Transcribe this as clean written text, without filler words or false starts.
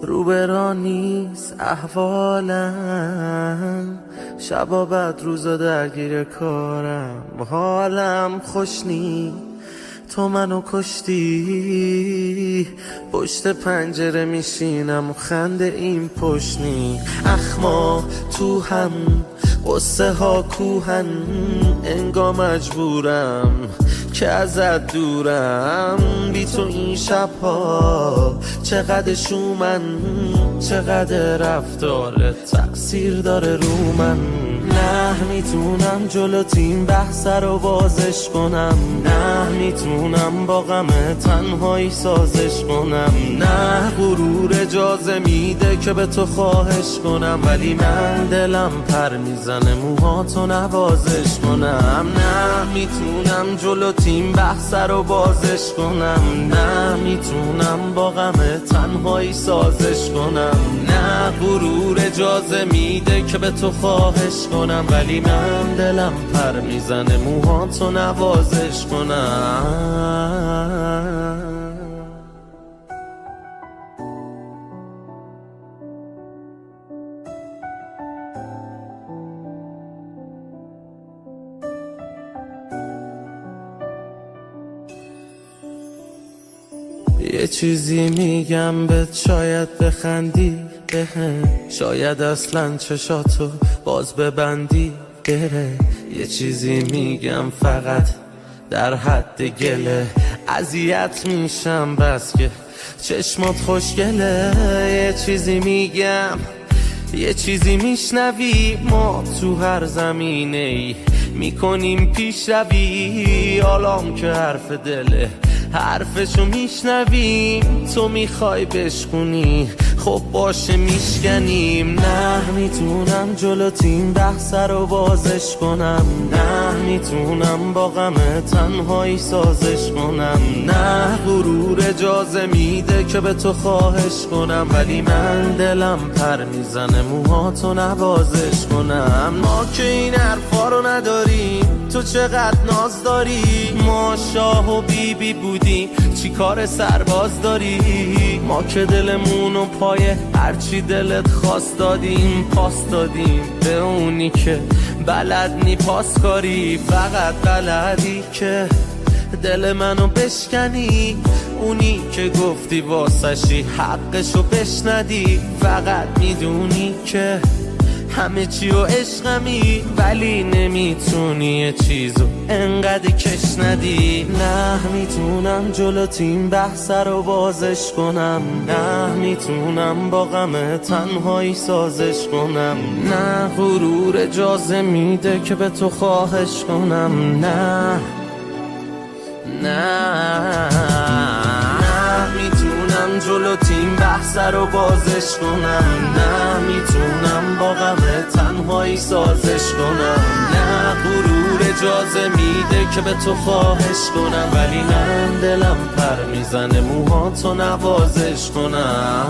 روبرا نیست احوالم، شبا بعد روزا درگیر کارم، حالم خوش نی تو منو کشتی. پشت پنجره میشینم و خنده این پشنی، اخما تو هم قصه ها کوهن، انگار مجبورم که ازت دورم. بی تو این شبها چقدر شومن، چقدر رفتارت تأثیر داره رو من. نه میتونم جلو تیم بحث رو بازش کنم، نه میتونم با غم تنهایی سازش کنم، نه غرور اجازه میده که به تو خواهش کنم، ولی من دلم پر میزنه موهاتو نوازش کنم. نه میتونم جلو تیم بحث رو بازش کنم، نه میتونم با غم تنهایی سازش کنم، نه غرور اجازه میده که به تو خواهش کنم، ولی من دلم پر میزنه موهاتو نوازش کنم. یه چیزی میگم بهت شاید بخندی بهم، شاید اصلا چشاتو باز ببندی بره. یه چیزی میگم فقط در حد گله، اذیت میشم بس که چشمات خوشگله. یه چیزی میگم یه چیزی میشنوی، ما تو هر زمینه ای میکنیم پیشروی. حالام که حرف دله حرفشو میشنویم، تو میخوای بشکونی خب باشه میشکنیم. نه میتونم جلو تیم بحث رو بازش کنم، نه میتونم با غم تنهایی سازش کنم، نه غرور اجازه میده که به تو خواهش کنم، ولی من دلم پر میزنه موهاتو نوازش کنم. ما که این حرفا رو نداریم، تو چقدر ناز داری، ما شاه و بیبی بودیم چی کار سرباز داری. ما که دلمونو پای هرچی دلت خواست دادیم، پاس دادیم به اونی که بلد نی پاس کاری. فقط بلدی که دل منو بشکنی، اونی که گفتی واسشی حقشو بشندی. فقط میدونی که همه چی و عشقمی، ولی نمیتونی یه چیزو انقدر کش ندی. نه میتونم جلو تیم بحث رو بازش کنم، نه میتونم با غم تنهایی سازش کنم، نه غرور اجازه میده که به تو خواهش کنم، نه میتونم جلو تیم بحث رو بازش کنم، نه میتونم با غم تنهایی سازش کنم، نه غرور اجازه میده که به تو خواهش کنم، ولی من دلم پر میزنه موهاتو نوازش کنم.